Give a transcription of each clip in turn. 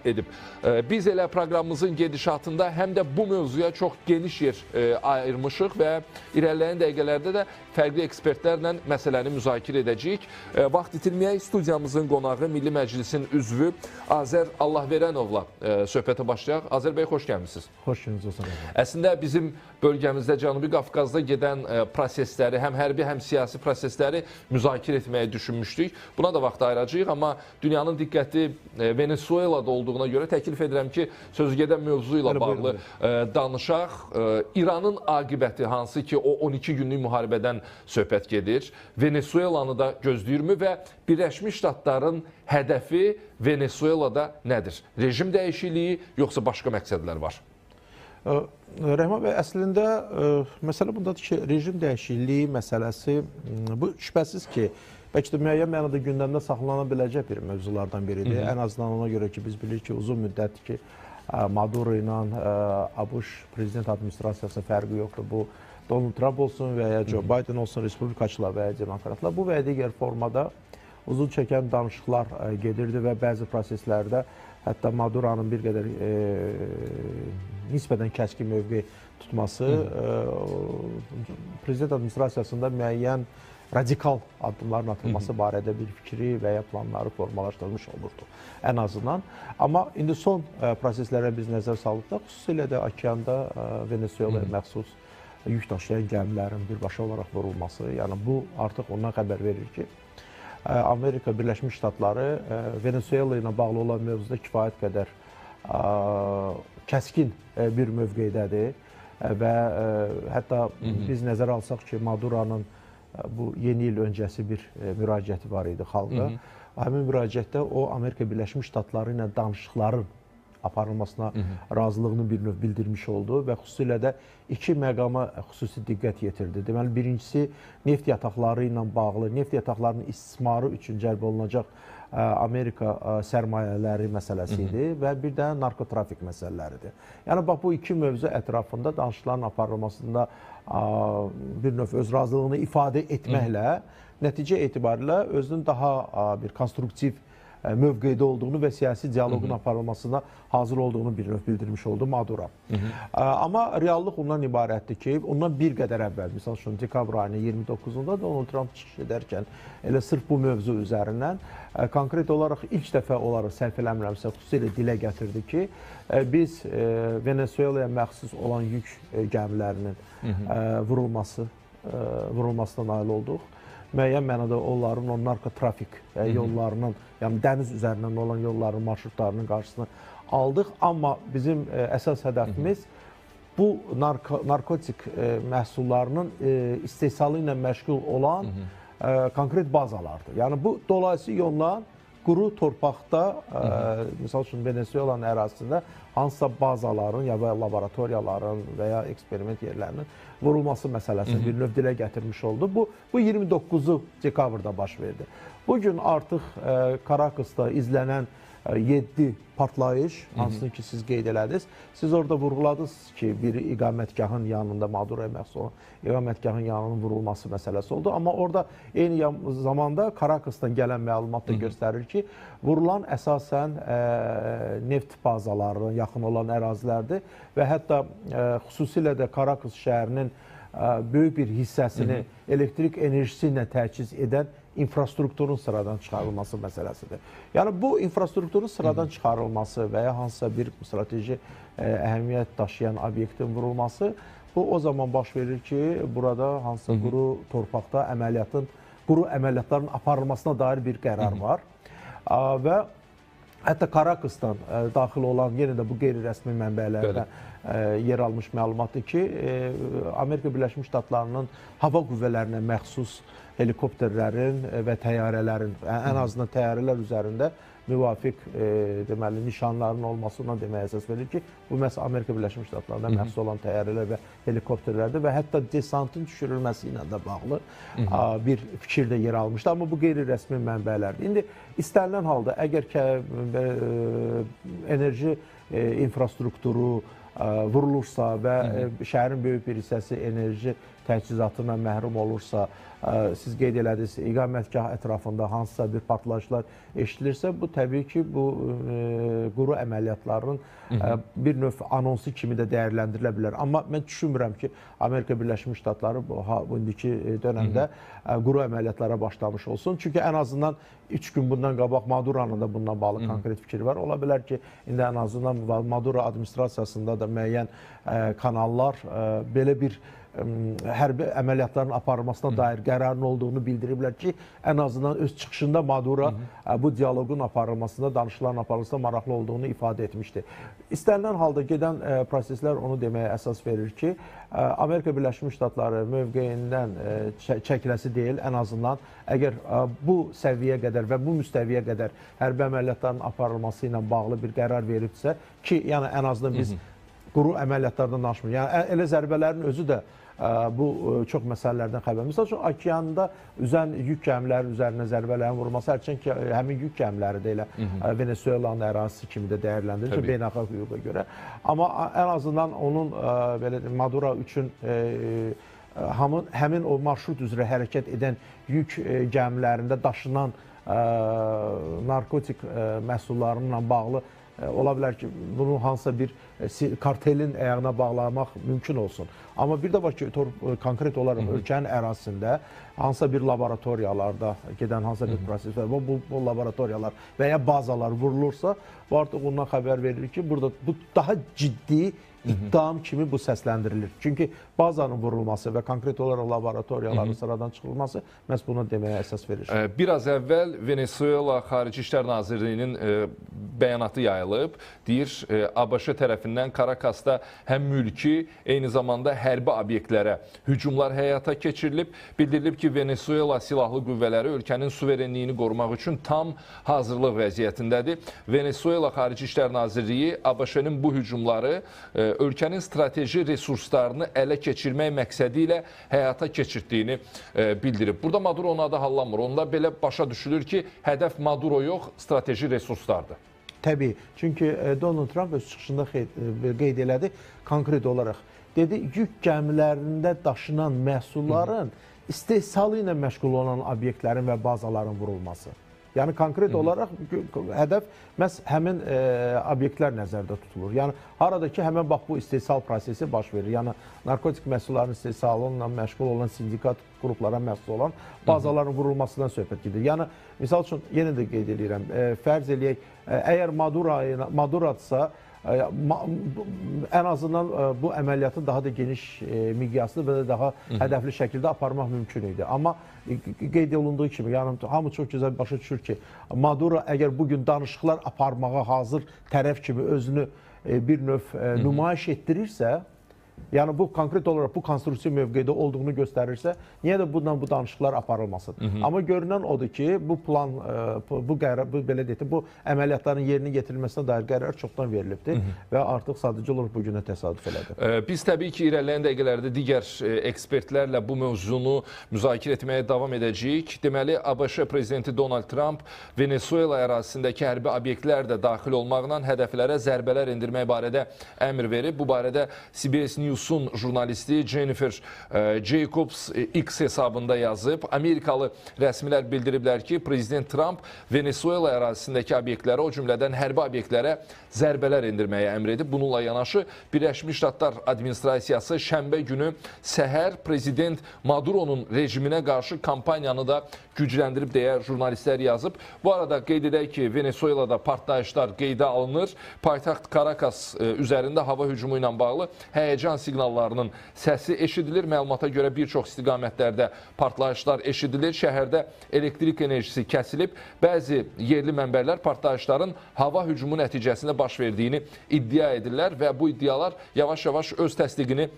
edib. Biz elə proqramımızın gedişatında həm də bu mövzuya çox geniş yer ayırmışıq və irəliləyən dəqiqələrdə də fərqli ekspertlərlə məsələni müzakirə edəcəyik. Vaxt itirməyək, studiyamızın qonağı Milli Məclisin üzvü Azər Allahverənovla söhbətə başlayaq. Azər bəy, xoş gəlmişsiniz. Xoş gəlmişsiniz Osman bəy. Əslində bizim bölgəmizdə, Cənubi Qafqazda gedən prosesləri, həm hərbi, həm siyasi prosesləri müzakirə etməyi düşünmüşdük. Buna da vaxt ayıracağıq, amma dünyanın diqqəti Venezuela'da olduğuna görə təklif edirəm ki, sözügedən mövzu ilə bağlı danışaq. İranın aqibəti hansı ki, o 12 günlük müharibədən söhbət gedir. Venezuelanı da gözləyirmi və Birləşmiş Ştatların hədəfi Venezuelada nədir? Rejim dəyişikliyi yoxsa başqa məqsədlər var? Rəhman bəy, əslində məsələ bundadır ki, rejim dəyişikliyi məsələsi bu şübhəsiz ki, bəlkə də müəyyən mənada gündəmdə saxlana biləcək bir mövzulardan biridir. Ən azından ona görə ki, biz bilirik ki, uzun müddətdir ki, Maduro ilə ABŞ prezident administrasiyası fərqi yoxdur. Bu Donald Trump olsun və ya Joe Biden olsun, respublikaçılar və ya demokratlar. Bu və ya digər formada uzun çəkən danışıqlar gedirdi və bəzi proseslərdə hətta Maduro'nun bir qədər nisbətən kəskin mövqe tutması prezident administrasiyasında müəyyən radikal addımların atılması barədə bir fikri və ya planları formalaşdırmış olurdu ən azından. Amma indi son proseslərə biz nəzər saldıqda, xüsusilə də okeanda Venezuela'ya məxsus yük daşıyan gəmilərin birbaşa olaraq vurulması, yəni bu artıq ondan xəbər verir ki, Amerika Birləşmiş Ştatları Venezuela ilə bağlı olan mövzuda kifayət qədər kəskin bir mövqeydədir və hətta biz nəzərə alsaq ki, Maduro'nun bu yeni il öncəsi bir müraciəti var idi xalqa. Həmin müraciətdə o Amerika Birləşmiş Ştatları ilə danışıqların aparılmasına razılığını bir növ bildirmiş oldu və xüsusilə də iki məqama xüsusi diqqət yetirdi. Deməli, birincisi neft yataqları ilə bağlı, neft yataqlarının istismarı üçün cəlb olunacaq Amerika sərmayələri məsələsi idi və bir də narkotrafik məsələləridir. Yəni, bax, bu iki mövzu ətrafında danışıqların aparılmasında bir növ öz razılığını ifadə etməklə nəticə etibarilə özünün daha bir konstruktiv mövqeydə olduğunu və siyasi diyaloqun aparılmasına hazır olduğunu bir növ bildirmiş oldu Maduro. Amma reallıq ondan ibarətdir ki, ondan bir qədər əvvəl, misal üçün dekabr ayının 29-unda Donald Trump çıxış edərkən elə sırf bu mövzu üzərindən konkret olaraq ilk dəfə olaraq səhv eləmirəmsə xüsusilə dilə gətirdi ki, biz Venezuela'ya məxsus olan yük gəmilərinin vurulmasına nail olduq. Müəyyən mənada onların o narkotrafik yollarının, yəni dəniz üzərindən olan yolların, marşrutlarının qarşısını aldıq. Amma bizim əsas hədəfimiz bu narkotik məhsullarının istehsalı ilə məşğul olan konkret bazalardır. Yəni bu dolayısıyla yolla quru torpaqda, misal üçün Venezuela'nın ərazisində hansısa bazaların ya və laboratoriyaların və ya eksperiment yerlərinin vurulması məsələsini bir növ dilə gətirmiş oldu. Bu 29 dekabrda baş verdi. Bugün artıq Karakasda izlənən 7 partlayış, hansını ki siz qeyd elədiniz. Siz orada vurğuladınız ki, bir iqamətgahın yanında, Maduro'ya məxsus olan iqamətgahın yanının vurulması məsələsi oldu. Amma orada eyni zamanda Karakasdan gələn məlumat da göstərir ki, vurulan əsasən neft bazalarına yaxın olan ərazilərdir və hətta xüsusilə də Karakas şəhərinin böyük bir hissəsini elektrik enerjisi ilə təchiz edən infrastrukturun sıradan çıxarılması məsələsidir. Yəni, bu infrastrukturun sıradan çıxarılması və ya hansısa bir strateji əhəmiyyət daşıyan obyektin vurulması, bu o zaman baş verir ki, burada hansısa quru torpaqda quru əməliyyatların aparılmasına dair bir qərar var və hətta Karakasdan daxil olan, yenə də bu qeyri-rəsmi mənbələrdən yer almış məlumatdır ki, Amerika Birləşmiş Ştatlarının hava qüvvələrinə məxsus helikopterlərin və təyyarələrin, ən azından təyyarələr üzərində müvafiq deməli, nişanların olmasına deməyə əsas verir ki, bu məhz Amerika Birləşmiş Ştatlarında məxsus olan təyyarələr və helikopterlərdir və hətta desantın düşürülməsi ilə də bağlı bir fikir də yer almışdı. Amma bu qeyri-rəsmi mənbələrdir. İndi istənilən halda, əgər enerji infrastrukturu vurulursa və şəhərin böyük bir hissəsi enerji təchizatından məhrum olursa, siz qeyd elədiniz, iqamətgah ətrafında hansısa bir partlayışlar eşidilirsə, bu təbii ki, bu quru əməliyyatlarının bir növ anonsu kimi də dəyərləndirilə bilər. Amma mən düşünmürəm ki, Amerika Birləşmiş Ştatları bu indiki dönəmdə quru əməliyyatlara başlamış olsun. Çünki ən azından 3 gün bundan qabaq Maduro'nun da bununla bağlı konkret fikri var. Ola bilər ki, indi ən azından Maduro administrasiyasında da müəyyən kanallar belə bir hərbi əməliyyatların aparılmasına dair qərarın olduğunu bildiriblər ki, ən azından öz çıxışında Maduro bu diyaloqun aparılmasında, danışıqların aparılmasında maraqlı olduğunu ifadə etmişdi. İstənilən halda gedən proseslər onu deməyə əsas verir ki, Amerika Birləşmiş Ştatları mövqeyindən çəkiləsi deyil, ən azından əgər bu səviyyə qədər və bu müstəviyə qədər hərbi əməliyyatların aparılması ilə bağlı bir qərar veribsə ki, yəni ən azından biz quru əməliyyatlardan danışmırıq. Yəni elə zərbələrin özü də bu çox məsələlərdən xəbər. Məsəl üçün, okeanda üzən yük gəmiləri üzərinə zərbələrin vurulması, hərçənd ki, həmin yük gəmiləri də elə Venezuelanın ərazisi kimi də dəyərləndirilir beynəlxalq hüquqa görə. Amma ən azından onun belə Maduro üçün həmin o marşrut üzrə hərəkət edən yük gəmilərində daşınan narkotik məhsullarla bağlı ola bilər ki, bunu hansısa bir kartelin ayağına bağlamaq mümkün olsun. Amma bir də var ki, konkret olaraq ölkənin ərazisində hansısa bir laboratoriyalarda gedən hansısa bir proses var. Bu laboratoriyalar və ya bazalar vurulursa, bu artıq ondan xəbər verilir ki, burada bu daha ciddi ittiham kimi bu səsləndirilir. Çünki bazanın vurulması və konkret olaraq laboratoriyaların sıradan çıxılması məhz buna deməyə əsas verir. Biraz əvvəl Venezuela Xarici İşlər Nazirliyinin bəyanatı yayılıb. Deyir, ABŞ tərəfindən Karakasda həm mülki, eyni zamanda hərbi obyektlərə hücumlar həyata keçirilib. Bildirilib ki, Venezuela silahlı qüvvələri ölkənin suverenliyini qorumaq üçün tam hazırlıq vəziyyətindədir. Venezuela Xarici İşlər Nazirliyi ABŞ-nin bu hücumları ölkənin strateji resurslarını ələ keçirmək məqsədi ilə həyata keçirdiyini bildirib. Burada Maduro ona da hallanmır. Onda belə başa düşülür ki, hədəf Maduro yox, strateji resurslardır. Təbii. Çünki Donald Trump öz çıxışında qeyd elədi, konkret olaraq. Dedi, yük gəmilərində daşınan məhsulların istehsalı ilə məşğul olan obyektlərin və bazaların vurulması. Yəni, konkret olaraq hədəf məhz həmin obyektlər nəzərdə tutulur. Yəni, harada ki, həmən bax bu istehsal prosesi baş verir. Yəni, narkotik məhsulların istehsalıyla məşğul olan sindikat qruplara məxsus olan bazaların vurulmasından söhbət gedir. Yəni, misal üçün, yenə də qeyd edirəm, fərz eləyək, əgər Madurodsa, ən azından bu əməliyyatı daha da geniş miqyaslı və daha hədəfli şəkildə aparmaq mümkün idi. Amma qeyd olunduğu kimi, yəni hamı çox gözəl başa düşür ki, Maduro əgər bugün danışıqlar aparmağa hazır tərəf kimi özünü bir növ nümayiş etdirirsə, yəni bu konkret olaraq bu konstitusiya mövqedə olduğunu göstərirsə, niyə də bundan bu danışıqlar aparılmasın? Amma görünən odur ki, bu plan, bu qərar, belə deyək, bu əməliyyatların yerinə getirilməsinə dair qərar çoxdan verilibdir və artıq sadəcə olaraq bu günə təsadüf elədi. Biz təbii ki, irəliləyən dəqiqələrdə digər ekspertlərlə bu mövzunu müzakirə etməyə davam edəcəyik. Deməli, ABŞ prezidenti Donald Trump Venezuela ərazisindəki hərbi obyektlər də daxil olmaqla hədəflərə zərbələr endirmək barədə əmr verib. Bu barədə CBS News-un jurnalisti Jennifer Jacobs X hesabında yazıb. Amerikalı rəsmilər bildiriblər ki, Prezident Trump Venezuela ərazisindəki obyektlərə, o cümlədən hərbi obyektlərə zərbələr endirməyə əmr edib. Bununla yanaşı, Birləşmiş Ştatlar administrasiyası şənbə günü səhər Prezident Maduro'nun rejiminə qarşı kampaniyanı da gücləndirib deyə jurnalistlər yazıb. Bu arada qeyd edək ki, Venezuelada partlayışlar qeydə alınır. Paytaxt Karakas üzərində hava hücumu ilə bağlı həyəcan siqnallarının səsi eşidilir. Məlumata görə bir çox istiqamətlərdə partlayışlar eşidilir. Şəhərdə elektrik enerjisi kəsilib. Bəzi yerli mənbələr partlayışların hava hücumu nəticəsində baş verdiyini iddia edirlər və bu iddialar yavaş-yavaş öz təsdiqini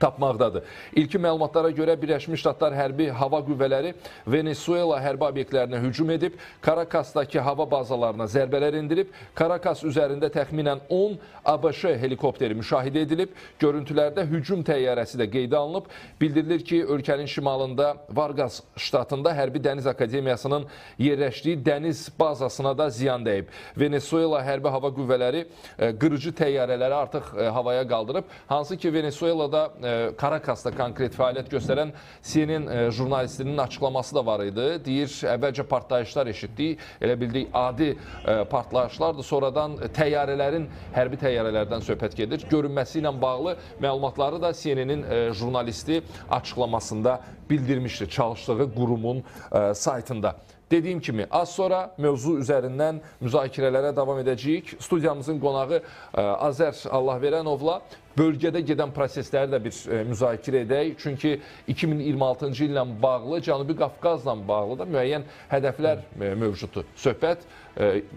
tapmaqdadır. İlkin məlumatlara görə Birləşmiş Ştatlar hərbi hava qüvvələri Venezuela hərbi obyektlərinə hücum edib, Karakasdakı hava bazalarına zərbələr indirib, Karakas üzərində təxminən 10 ABŞ helikopteri müşahidə edilib, görüntülərdə hücum təyyarəsi də qeydə alınıb. Bildirilir ki, ölkənin şimalında Vargas ştatında Hərbi Dəniz Akademiyasının yerləşdiyi dəniz bazasına da ziyan dəyib. Venezuela hərbi hava qüvvələri qırıcı təyyarələri artıq havaya qaldırıb, hansı ki Venezuelada Karakasda konkret fəaliyyət göstərən CNN jurnalistinin açıqlaması da var idi. Deyir, əvvəlcə partlayışlar eşitdik, elə bildik adi partlayışlardır. Sonradan təyyarələrin, hərbi təyyarələrdən söhbət gedir. Görünməsi ilə bağlı məlumatları da CNN-in jurnalisti açıqlamasında bildirmişdir çalışdığı qurumun saytında. Dediyim kimi, az sonra mövzu üzərindən müzakirələrə davam edəcəyik. Studiyamızın qonağı Azər Allahverənovla bölgədə gedən prosesləri də bir müzakirə edək. Çünki 2026-cı illə bağlı, Cənubi Qafqazla bağlı da müəyyən hədəflər mövcuddur. Söhbət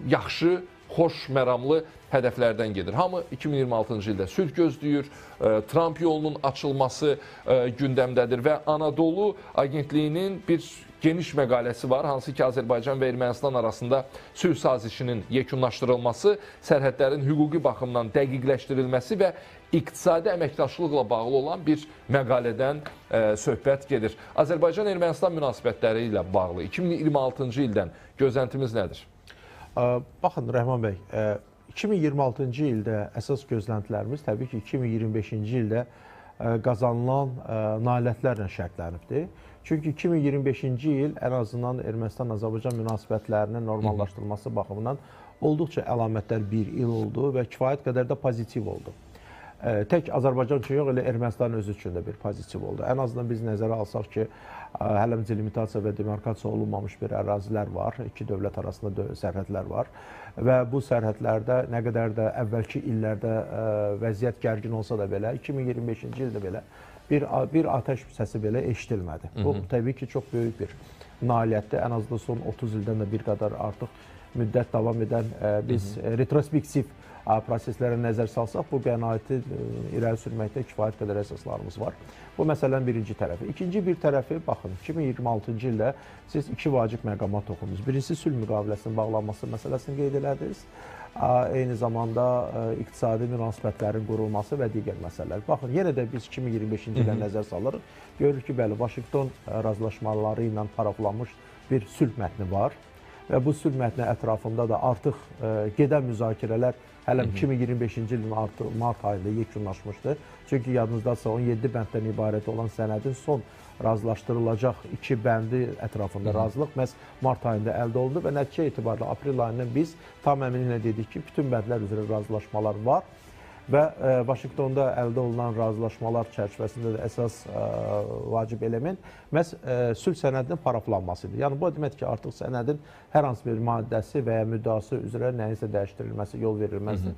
yaxşı, xoş məramlı hədəflərdən gedir. Hamı 2026-cı ildə sülh gözləyir, Tramp yolunun açılması gündəmdədir və Anadolu Agentliyinin bir geniş məqaləsi var, hansı ki Azərbaycan və Ermənistan arasında sülh sazişinin yekunlaşdırılması, sərhədlərin hüquqi baxımdan dəqiqləşdirilməsi və iqtisadi əməkdaşlıqla bağlı olan bir məqalədən söhbət gedir. Azərbaycan-Ermənistan münasibətləri ilə bağlı 2026-cı ildən gözləntimiz nədir? Baxın, Rəhman bəy, 2026-cı ildə əsas gözləntilərimiz təbii ki 2025-ci ildə qazanılan nailiyyətlərlə şərtlənibdir. Çünki 2025-ci il ən azından Ermənistan-Azərbaycan münasibətlərinin normallaşdırılması baxımından olduqca əlamətlər bir il oldu və kifayət qədər də pozitiv oldu. Tək Azərbaycan üçün yox, elə Ermənistan özü üçün də bir pozitiv oldu. Ən azından biz nəzərə alsaq ki, hələ delimitasiya və demarkasiya olunmamış bir ərazilər var, iki dövlət arasında sərhədlər var və bu sərhədlərdə nə qədər də əvvəlki illərdə vəziyyət gərgin olsa da belə, 2025-ci ildə belə bir atəş səsi belə eşidilmədi. Bu, təbii ki, çox böyük bir nailiyyətdir. Ən azından son 30 ildən də bir qədər artıq müddət davam edən biz retrospektiv proseslərə nəzər salsaq, bu qənaəti irəli sürməkdə kifayət qədər əsaslarımız var. Bu məsələnin birinci tərəfi. İkinci bir tərəfi, baxın, 2026-cı ildə siz iki vacib məqama toxundunuz. Birincisi, sülh müqaviləsinin bağlanması məsələsini qeyd elədiniz. Eyni zamanda iqtisadi münasibətlərin qurulması və digər məsələlər. Baxın, yenə də biz 2025-ci ilə nəzər salırıq. Görürük ki, bəli, Vaşinqton razılaşmaları ilə paraflanmış bir sülh mətni var və bu sülh mətni ətrafında da artıq gedən müzakirələr hələ 2025-ci ilin mart ayında yekunlaşmışdı. Çünki yadınızdadsa 17 bənddən ibarət olan sənədin son razılaşdırılacaq iki bəndi ətrafında razılıq məhz mart ayında əldə olundu və nəticə etibarilə aprel ayından biz tam əminliklə dedik ki, bütün bəndlər üzrə razılaşmalar var və Vaşinqtonda əldə olunan razılaşmalar çərçivəsində də əsas vacib element məhz sülh sənədinin paraflanmasıdır. Yəni, bu demək ki, artıq sənədin hər hansı bir maddəsi və ya müddəası üzrə nəyinsə dəyişdirilməsi yol verilməzdir.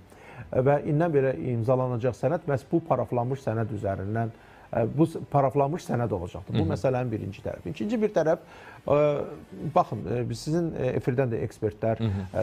Və indən belə imzalanacaq sənəd məhz bu paraflanmış sənəd üzərindən bu paraflanmış sənəd olacaqdır. Bu məsələnin birinci tərəfi. İkinci bir tərəf, baxın, sizin efirdən də ekspertlər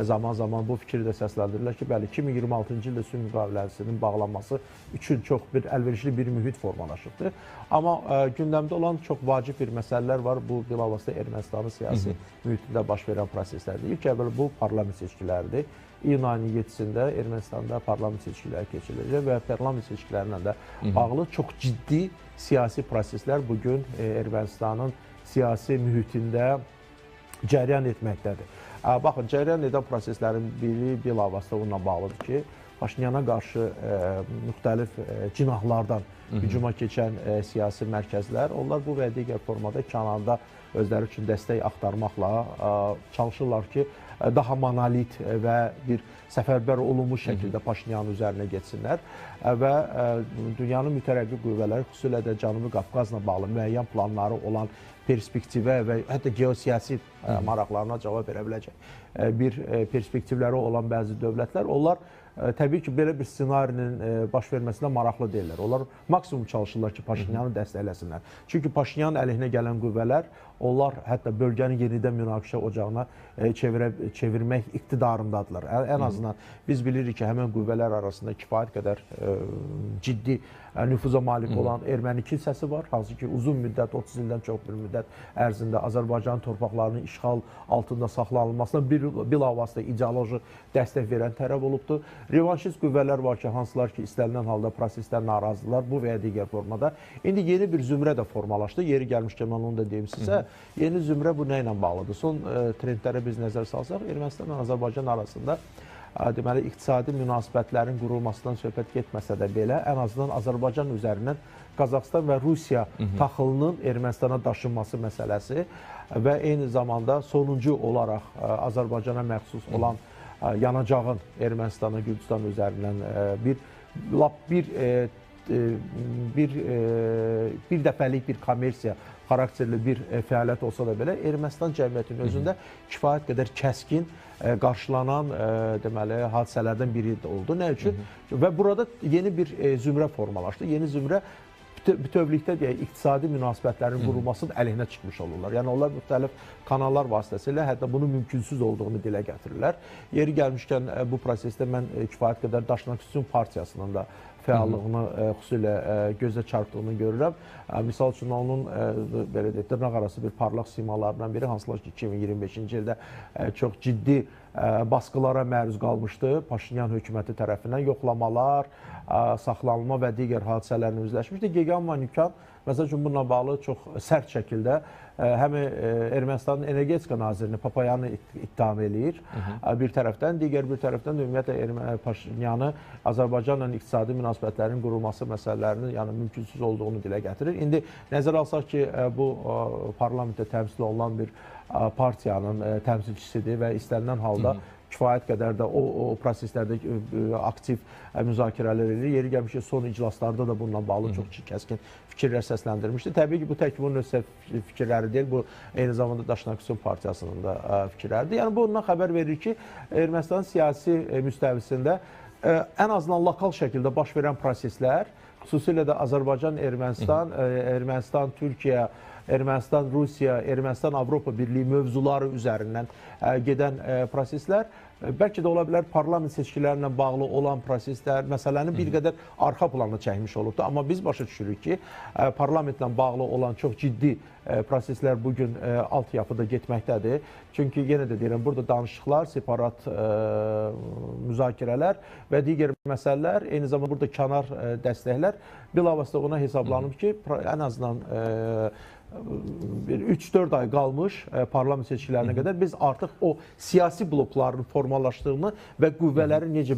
zaman-zaman bu fikri də səsləndirirlər ki, bəli, 2026-cı ildə sülh müqaviləsinin bağlanması üçün çox bir əlverişli bir mühit formalaşıbdır. Amma gündəmdə olan çox vacib bir məsələlər var. Bu, bilavasitə Ermənistanın siyasi mühitində baş verən proseslərdir. İlk əvvəl bu parlament seçkiləridir. İyun ayının 7-sində Ermənistanda parlament seçkiləri keçiriləcək və parlament seçkilərinə də bağlı çox ciddi siyasi proseslər bugün Ermənistanın siyasi mühitində cəryan etməkdədir. Baxın, cəryan edən proseslərin biri bilavasitə onunla bağlıdır ki, Paşinyana qarşı müxtəlif cinahlardan hücuma keçən siyasi mərkəzlər, onlar bu və digər formada kənarda özləri üçün dəstək axtarmaqla çalışırlar ki, daha monolit və bir səfərbər olunmuş şəkildə Paşinyanın üzərinə getsinlər və dünyanın mütərəqqi qüvvələri, xüsusilə də Cənubi Qafqazla bağlı müəyyən planları olan perspektivə və hətta geosiyasi maraqlarına cavab verə biləcək bir perspektivləri olan bəzi dövlətlər, onlar təbii ki, belə bir ssenarinin baş verməsinə maraqlı deyirlər. Onlar maksimum çalışırlar ki, Paşinyanı dəstəkləsinlər. Çünki Paşinyanın əleyhinə gələn qüvvələr, onlar hətta bölgəni yenidən münaqişə ocağına çevirmək iqtidarındadırlar. Ən azından biz bilirik ki, həmin qüvvələr arasında kifayət qədər ciddi nüfuza malik olan erməni kilsəsi var. Hansı ki, uzun müddət, 30 ildən çox bir müddət ərzində Azərbaycan torpaqlarının işğal altında saxlanılmasına bilavasitə ideoloji dəstək verən tərəf olubdur. Revanşist qüvvələr var ki, hansılar ki, istənilən halda prosesdən narazıdırlar bu və ya digər formada. İndi yeni bir zümrə də formalaşdı. Yeri gəlmişkən mən onu da deyim sizə. Yeni zümrə bu nə ilə bağlıdır? Son trendlərə biz nəzər salsaq, Ermənistan və Azərbaycan arasında deməli, iqtisadi münasibətlərin qurulmasından söhbət getməsə də belə, ən azından Azərbaycan üzərindən Qazaxıstan və Rusiya taxılının Ermənistana daşınması məsələsi və eyni zamanda sonuncu olaraq Azərbaycana məxsus olan yanacağın Ermənistana, Gürcüstan üzərindən bir dəfəlik bir kommersiya xarakterli bir fəaliyyət olsa da belə, Ermənistan cəmiyyətinin özündə kifayət qədər kəskin qarşılanan deməli, hadisələrdən biri oldu. Nə üçün? Və burada yeni bir zümrə formalaşdı. Yeni zümrə bütövlükdə deyək, iqtisadi münasibətlərin qurulmasının əleyhinə çıxmış olurlar. Yəni, onlar müxtəlif kanallar vasitəsilə hətta bunun mümkünsüz olduğunu dilə gətirirlər. Yeri gəlmişkən bu prosesdə mən kifayət qədər Daşnaksutyun Partiyasının da fəallığını xüsusilə gözə çarpdığını görürəm. Misal üçün, onun belə deyək, dırnaq arası bir parlaq simalarından biri, hansılar ki, 2025-ci ildə çox ciddi baskılara məruz qalmışdı. Paşinyan hökuməti tərəfindən yoxlamalar, saxlanılma və digər hadisələrlə üzləşmişdi. Gegan Manukyan, məsəl üçün, bununla bağlı çox sərt şəkildə həm Ermənistanın energetika nazirini Papayanı ittiham eləyir bir tərəfdən, digər bir tərəfdən də ümumiyyətlə Paşinyanı Azərbaycanla iqtisadi münasibətlərin qurulması məsələlərinin yəni mümkünsüz olduğunu dilə gətirir. İndi nəzərə alsaq ki, bu parlamentdə təmsil olunan bir partiyanın təmsilçisidir və istənilən halda kifayət qədər də o proseslərdə aktiv müzakirələr edir. Yeri gəlmiş ki, son iclaslarda da bununla bağlı çox kəskin fikirlər səsləndirmişdi. Təbii ki, bu tək bunun öz fikirləri deyil, bu eyni zamanda Daşnaksutyun Partiyasının da fikirləridir. Yəni, bu ondan xəbər verir ki, Ermənistanın siyasi müstəvisində ən azından lokal şəkildə baş verən proseslər, xüsusilə də Azərbaycan, Ermənistan, Ermənistan, Türkiyə, Ermənistan, Rusiya, Ermənistan, Avropa Birliyi mövzuları üzərindən gedən proseslər, bəlkə də ola bilər parlament seçkilərlə bağlı olan proseslər, məsələni bir qədər arxa planda çəkmiş olubdur. Amma biz başa düşürük ki, parlamentlə bağlı olan çox ciddi proseslər bugün altyapıda getməkdədir. Çünki yenə də deyirəm, burada danışıqlar, separat müzakirələr və digər məsələlər, eyni zamanda burada kənar dəstəklər bilavasitə ona hesablanıb ki, ən azından 3-4 ay qalmış parlament seçkilərinə qədər biz artıq o siyasi blokların formalaşdığını və qüvvələrin necə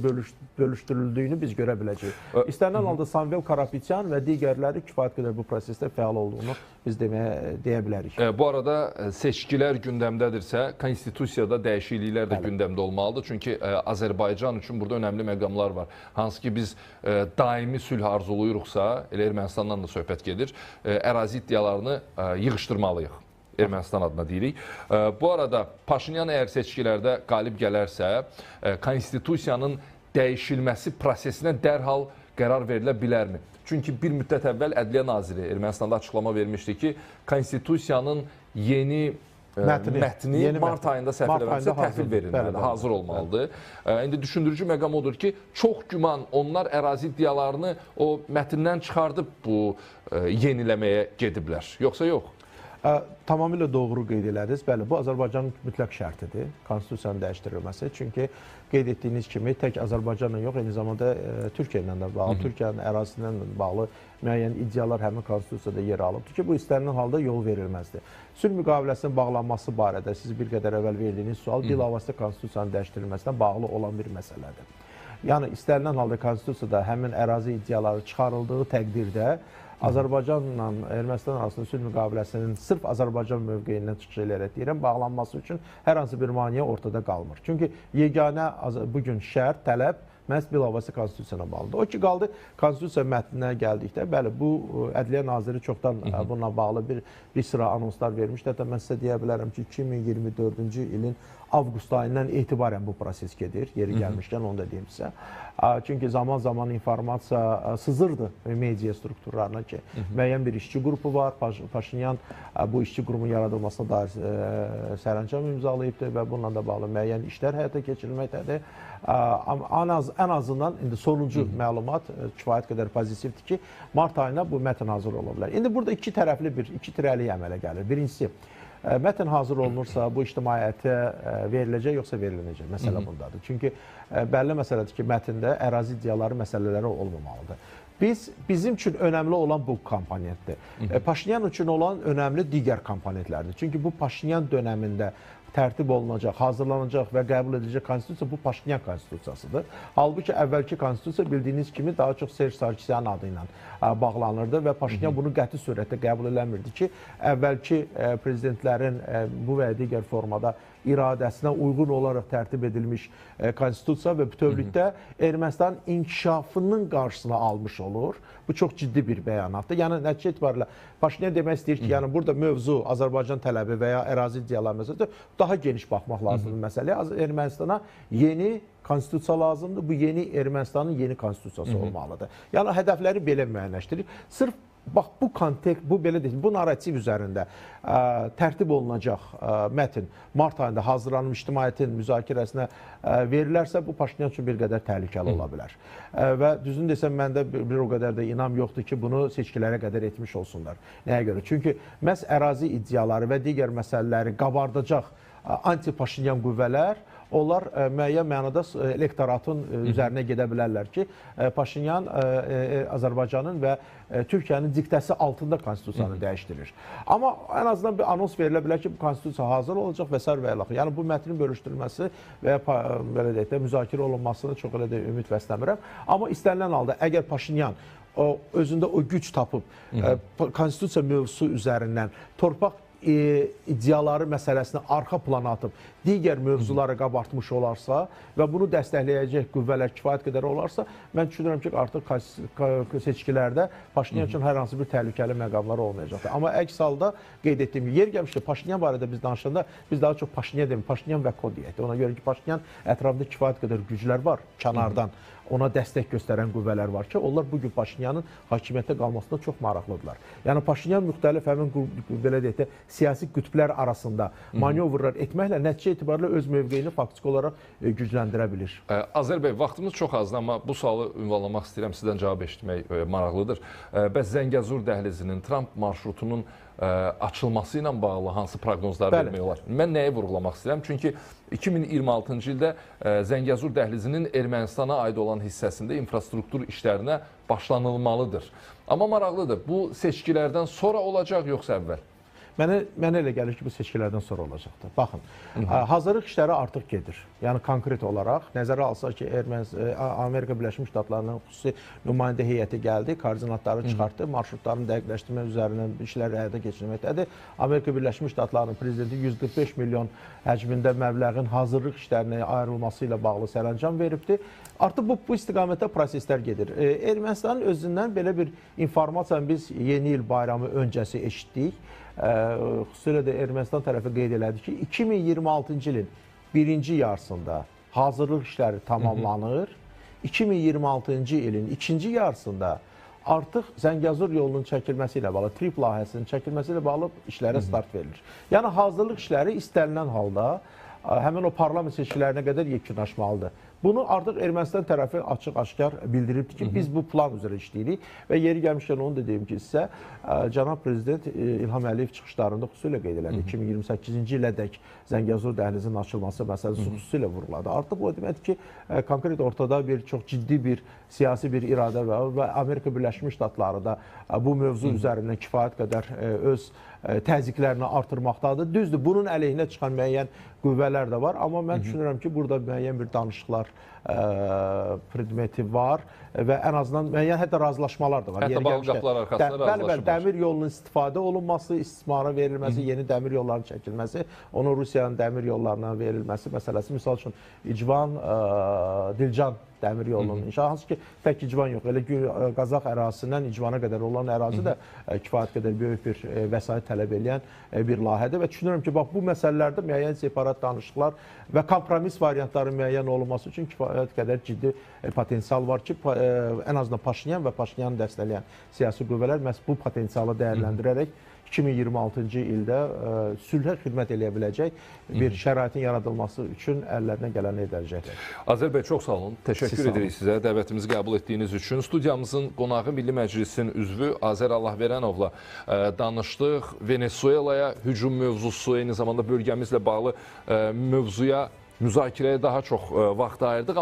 bölüşdürüldüyünü biz görə biləcəyik. İstənilən halda Samvel Karapetyan və digərləri kifayət qədər bu prosesdə fəal olduğunu biz deyə bilərik. Bu arada seçkilər gündəmdədirsə, konstitusiyada dəyişikliklər də gündəmdə olmalıdır. Çünki Azərbaycan üçün burada önəmli məqamlar var. Hansı ki, biz daimi sülh arzuluyuruqsa, elə Ermənistandan da söhbət gedir, ərazi iddialarını yığışdırmalıyıq. Ermənistan adına deyirik. Bu arada Paşinyan əgər seçkilərdə qalib gələrsə, konstitusiyanın dəyişilməsi prosesinə dərhal qərar verilə bilərmi? Çünki bir müddət əvvəl Ədliyyə Naziri Ermənistanda açıqlama vermişdi ki, konstitusiyanın yeni mətni mart ayında səhv eləməmsə təhvil verilməlidir, hazır olmalıdır. İndi düşündürücü məqam odur ki, çox güman onlar ərazi iddialarını o mətndən çıxardıb bu yeniləməyə gediblər, yoxsa yox? Tamamilə doğru qeyd elədiniz. Bəli, bu Azərbaycanın mütləq şərtidir, konstitusiyanın dəyişdirilməsi. Çünki qeyd etdiyiniz kimi tək Azərbaycanla yox, eyni zamanda Türkiyə ilə də bağlı, Türkiyənin ərazisindən bağlı müəyyən iddialar həmin konstitusiyada yer alıbdır ki, bu istənilən halda yol verilməzdir. Sülh müqaviləsinin bağlanması barədə siz bir qədər əvvəl verdiyiniz sual bilavasitə konstitusiyanın dəyişdirilməsinə bağlı olan bir məsələdir. Yəni, istənilən halda konstitusiyada həmin ərazi iddiaları çıxarıldığı təqdirdə Azərbaycanla Ermənistan arasında sülh müqaviləsinin sırf Azərbaycan mövqeyindən çıxış edərək deyirəm, bağlanması üçün hər hansı bir maneə ortada qalmır. Çünki yeganə bugün şərt, tələb məhz bilavasitə konstitusiyana bağlıdır. O ki, qaldı konstitusiya mətninə gəldikdə, bəli, bu Ədliyyə Naziri çoxdan bununla bağlı bir sıra anonslar vermişdir. Hətta mən sizə deyə bilərəm ki, 2024-cü ilin avqust ayından etibarən bu proses gedir. Yeri gəlmişkən onu da deyim sizə. Çünki zaman-zaman informasiya sızırdı media strukturlarına ki, müəyyən bir işçi qrupu var. Paşinyan bu işçi qrupunun yaradılmasına dair sərəncam imzalayıbdır və bununla da bağlı müəyyən işlər həyata keçirilməkdədir. Ən azından indi sonuncu məlumat kifayət qədər pozitivdir ki, mart ayına bu mətn hazır ola bilər. İndi burada iki tərəfli iki tirəlik əmələ gəlir. Birincisi, mətn hazır olunursa bu ictimaiyyətə veriləcək yoxsa verilməyəcək? Məsələ bundadır. Çünki bəlli məsələdir ki, mətndə ərazi iddiaları məsələləri olmamalıdır. Bizim üçün önəmli olan bu komponentdir. Paşinyan üçün olan önəmli digər komponentlərdir. Çünki bu Paşinyan dönəmində tərtib olunacaq, hazırlanacaq və qəbul ediləcək konstitusiya bu Paşinyan konstitusiyasıdır. Halbuki əvvəlki konstitusiya bildiyiniz kimi daha çox Serj Sarkisyan adı ilə bağlanırdı və Paşinyan bunu qəti surətdə qəbul eləmirdi ki, əvvəlki prezidentlərin bu və digər formada iradəsinə uyğun olaraq tərtib edilmiş konstitusiya və bütövlükdə Ermənistanın inkişafının qarşısına almış olur. Bu çox ciddi bir bəyanatdır. Yəni, nəticə etibarilə Paşinyan demək istəyir ki, yəni burada mövzu Azərbaycan tələbi və ya ərazi iddiaları məsələdir. Daha geniş baxmaq lazımdır məsələyə. Ermənistana yeni konstitusiya lazımdır. Bu yeni Ermənistanın yeni konstitusiyası olmalıdır. Yəni, hədəfləri belə müəyyənləşdirir. Sırf bax, bu kontekst, bu belə deyil, bu narrativ üzərində tərtib olunacaq mətn mart ayında hazırlanıb ictimaiyyətin müzakirəsinə verilərsə, bu Paşinyan üçün bir qədər təhlükəli ola bilər. Və düzünü desəm, məndə bir o qədər də inam yoxdur ki, bunu seçkilərə qədər etmiş olsunlar. Nəyə görə? Çünki məhz ərazi iddiaları və digər məsələləri qabardacaq anti-Paşinyan qüvvələr, onlar müəyyən mənada elektoratın üzərinə gedə bilərlər ki, Paşinyan Azərbaycanın və Türkiyənin diktəsi altında konstitusiyanı dəyişdirir. Amma ən azından bir anons verilə bilər ki, bu konstitusiya hazır olacaq və s. və ilə. Yəni, bu mətnin bölüşdürülməsi və ya belə deyək də, müzakirə olunmasını çox elə də ümid bəsləmirəm. Amma istənilən halda, əgər Paşinyan özündə o güc tapıb, konstitusiya mövzusu üzərindən torpaq iddiaları məsələsini arxa plana atıb, digər mövzuları qabartmış olarsa və bunu dəstəkləyəcək qüvvələr kifayət qədər olarsa, mən düşünürəm ki, artıq seçkilərdə Paşinyan üçün hər hansı bir təhlükəli məqamlar olmayacaqdır. Amma əks halda qeyd etdiyim yer gəlmişdir, Paşinyan barədə biz danışanda biz daha çox Paşinyan demir, Paşinyan və Ko deyək. Ona görə ki, Paşinyan ətrafında kifayət qədər güclər var, kənardan ona dəstək göstərən qüvvələr var ki, onlar bugün Paşinyanın hakimiyyətdə qalmasında çox maraqlıdırlar. Yəni, Paşinyan müxtəlif həmin belə deyək də, siyasi qütblər arasında manyovrlar etməklə nəticə etibarilə öz mövqeyini faktiki olaraq gücləndirə bilir. Azər bəy, vaxtımız çox azdır, amma bu sualı ünvanlamaq istəyirəm, sizdən cavab eşitmək maraqlıdır. Bəs Zəngəzur dəhlizinin, Tramp marşrutunun açılması ilə bağlı hansı proqnozlar vermək olar? Mən nəyi vurğulamaq istəyirəm? Çünki 2026-cı ildə Zəngəzur dəhlizinin Ermənistana aid olan hissəsində infrastruktur işlərinə başlanılmalıdır. Amma maraqlıdır, bu seçkilərdən sonra olacaq yoxsa əvvəl? Mənə elə gəlir ki, bu seçkilərdən sonra olacaqdır. Baxın, hazırlıq işləri artıq gedir. Yəni, konkret olaraq, nəzərə alsaq ki, Amerika Birləşmiş Ştatlarının xüsusi nümayəndə heyəti gəldi, koordinatları çıxartdı, marşrutlarını dəqiqləşdirmə üzərindən işləri həyata keçirməkdədir. Amerika Birləşmiş Ştatlarının prezidenti 145 milyon həcmində məbləğin hazırlıq işlərinə ayrılması ilə bağlı sərəncam veribdir. Artıq bu istiqamətdə proseslər gedir. Ermənistanın özündən belə bir informasiyanı biz yeni il bayramı öncəsi eşitdik. Xüsusilə də Ermənistan tərəfi qeyd elədi ki, 2026-cı ilin birinci yarısında hazırlıq işləri tamamlanır. 2026-cı ilin ikinci yarısında artıq Zəngəzur yolunun çəkilməsi ilə bağlı, TRIP layihəsinin çəkilməsi ilə bağlı işlərə start verilir. Yəni, hazırlıq işləri istənilən halda həmin o parlament seçkilərinə qədər yekunlaşmalıdır. Bunu artıq Ermənistan tərəfi açıq-aşkar bildiribdir ki, biz bu plan üzrə işləyirik və yeri gəlmişkən onu da deyim ki, sizə cənab prezident İlham Əliyev çıxışlarında xüsusilə qeyd elədi. 2028-ci ilədək Zəngəzur dəhlizinin açılması məsələsi xüsusilə vurğuladı. Artıq o deməkdir ki, konkret ortada bir çox ciddi bir siyasi bir iradə var və Amerika Birləşmiş Ştatları da bu mövzu üzərindən kifayət qədər öz təzyiqlərini artırmaqdadır. Düzdür, bunun əleyhinə çıxan müəyyən qüvvələr də var, amma mən düşünürəm ki, burada müəyyən bir danışıqlar predmeti var və ən azından müəyyən hətta razılaşmalar da var. Hətta bağlı qapılar arxasında razılaşma var. Dəmir yolunun istifadə olunması, istismara verilməsi, yeni dəmir yollarının çəkilməsi, onun Rusiyanın dəmir yollarına verilməsi məsələsi, misal üçün İcvan, Dilcan dəmir yolunun inşası. Hansı ki, tək İcvan yox, elə Qazax ərazisindən İcvana qədər olan ərazi də kifayət qədər böyük bir vəsait tələb edən bir layihədir və düşünürəm ki, bax bu məsələlərdə müəyyən separat danışıqlar və kompromis variantların müəyyən olunması üçün kifayət qədər ciddi potensial var ki, ən azından Paşinyan və Paşinyanı dəstəkləyən siyasi qüvvələr məhz bu potensialı dəyərləndirərək 2026-cı ildə sülhə xidmət eləyə biləcək bir şəraitin yaradılması üçün əllərinə gələni edəcəklər. Azər bəy, çox sağ olun. Təşəkkür edirik sizə dəvətimizi qəbul etdiyiniz üçün. Studiyamızın qonağı Milli Məclisin üzvü Azər Allahverənovla danışdıq. Venezuelaya hücum mövzusu, eyni zamanda bölgəmizlə bağlı mövzuya, müzakirəyə daha çox vaxt ayırdıq.